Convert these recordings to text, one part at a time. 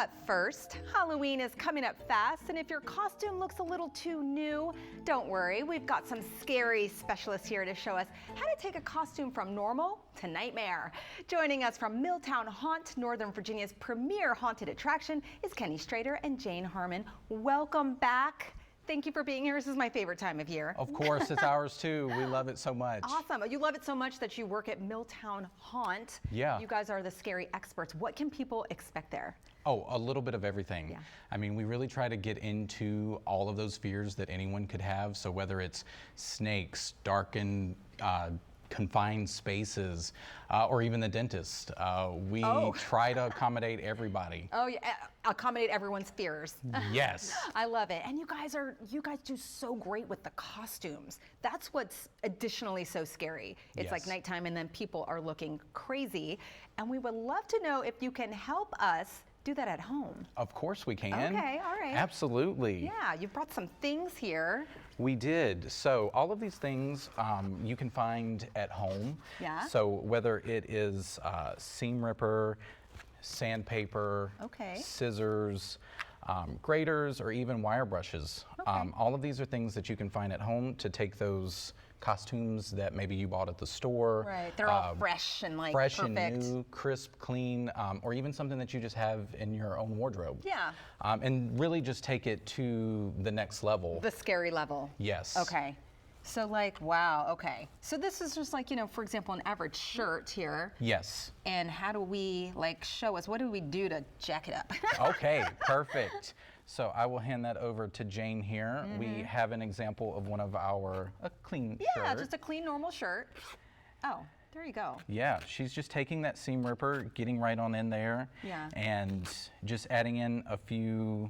But first, Halloween is coming up fast, and if your costume looks a little too new, don't worry. We've got some scary specialists here to show us how to take a costume from normal to nightmare. Joining us from Milltown Haunt, Northern Virginia's premier haunted attraction, is Strader and Jane Harmon. Welcome back. Thank you for being here. This is my favorite time of year. Of course, it's ours too. We love it so much. Awesome. You love it so much that you work at Milltown Haunt. Yeah. You guys are the scary experts. What can people expect there? Oh, a little bit of everything. Yeah. I mean, we really try to get into all of those fears that anyone could have. So whether it's snakes, darkened, confined spaces, or even the dentist, we try to accommodate everybody. Oh yeah, accommodate everyone's fears. Yes. I love it. And you guys do so great with the costumes. That's what's additionally so scary. It's like nighttime and then people are looking crazy. And we would love to know if you can help us do that at home. Of course we can. Okay, all right. Absolutely. Yeah, you've brought some things here. We did. So all of these things you can find at home. Yeah. So whether it is seam ripper, sandpaper, scissors, graters, or even wire brushes. All of these are things that you can find at home to take those costumes that maybe you bought at the store. Right, they're all fresh and like fresh perfect. and new, crisp, clean, or even something that you just have in your own wardrobe. Yeah. And really just take it to the next level. The scary level. Yes. Okay. So like, wow, okay. So this is just like, for example, an average shirt here. Yes. And how do we show us, what do we do to jack it up? Okay, perfect. So I will hand that over to Jane here. We have an example of one of our clean shirt. Yeah, just a clean, normal shirt. Oh, there you go. Yeah, she's just taking that seam ripper, getting right on in there, and just adding in a few.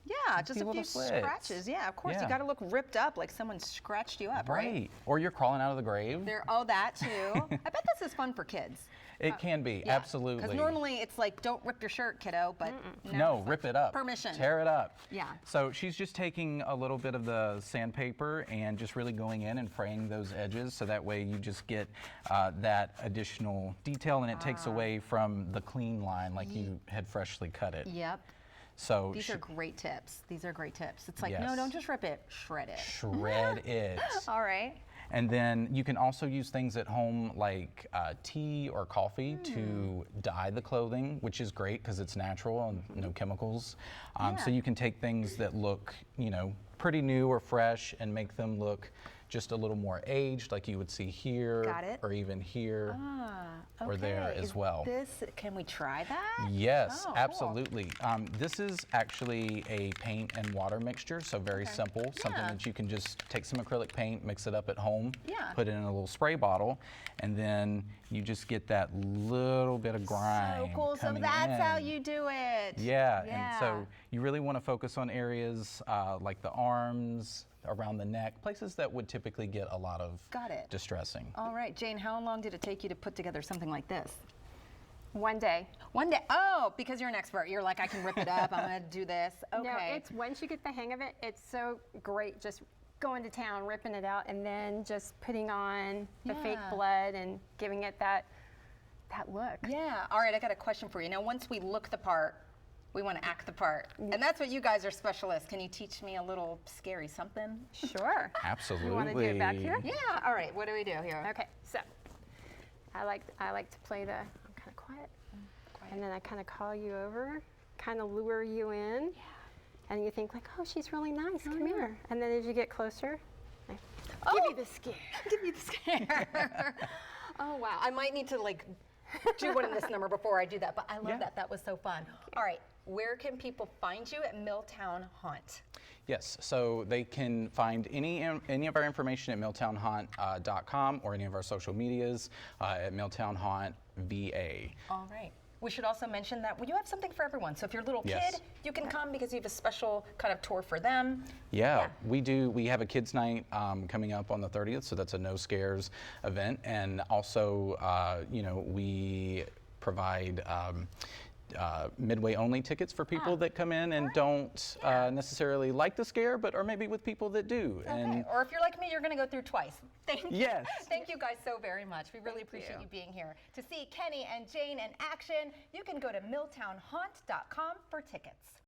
Yeah, just a few scratches. Yeah, of course. You got to look ripped up, like someone scratched you up, right? Or you're crawling out of the grave. That too. I bet this is fun for kids. It can be, absolutely. Because normally it's like, don't rip your shirt, kiddo, but no, rip it up. Permission. Tear it up. Yeah. So she's just taking a little bit of the sandpaper and just really going in and fraying those edges, so that way you just get that additional detail, and it takes away from the clean line like you had freshly cut it. Yep. So these are great tips. These are great tips. It's like, no, don't just rip it, shred it. Shred it. All right. And then you can also use things at home like tea or coffee to dye the clothing, which is great because it's natural and no chemicals. So you can take things that look, pretty new or fresh and make them look just a little more aged, like you would see here, or even here, or there as well. Can we try that? Yes, absolutely. Cool. This is actually a paint and water mixture, so very simple, something that you can just take some acrylic paint, mix it up at home, put it in a little spray bottle, and then you just get that little bit of grime. So cool, so that's how you do it. Yeah, and so you really want to focus on areas like the arms, around the neck, places that would typically get a lot of distressing. All right, Jane, how long did it take you to put together something like this? 1 day. 1 day. Oh, because you're an expert. You're like, I can rip it up. I'm going to do this. Okay. No, it's once you get the hang of it, it's so great just going to town, ripping it out, and then just putting on the fake blood and giving it that look. Yeah. All right, I got a question for you. Now, once we look the part, we want to act the part. And that's what you guys are specialists. Can you teach me a little scary something? Sure. Absolutely. You want to do it back here? Yeah. All right. What do we do here? Okay. So I like to play I'm kind of quiet. And then I kind of call you over, kind of lure you in. Yeah. And you think like, oh, she's really nice. Come here. And then as you get closer, give you the scare. Give you the scare. Oh, wow. I might need to do one in this number before I do that, but I love that. That was so fun. All right. Where can people find you at Milltown Haunt? Yes, so they can find any of our information at milltownhaunt.com or any of our social medias at Milltown Haunt VA. All right. We should also mention that you have something for everyone. So if you're a little kid, you can come because you have a special kind of tour for them. Yeah, we do. We have a kids' night coming up on the 30th, so that's a no scares event. And also, we provide midway only tickets for people that come in and don't necessarily like the scare, but are maybe with people that do. Okay. Or if you're like me, you're going to go through twice. Thank you. Yes. Thank you guys so very much. We really appreciate you being here. To see Kenny and Jane in action, you can go to milltownhaunt.com for tickets.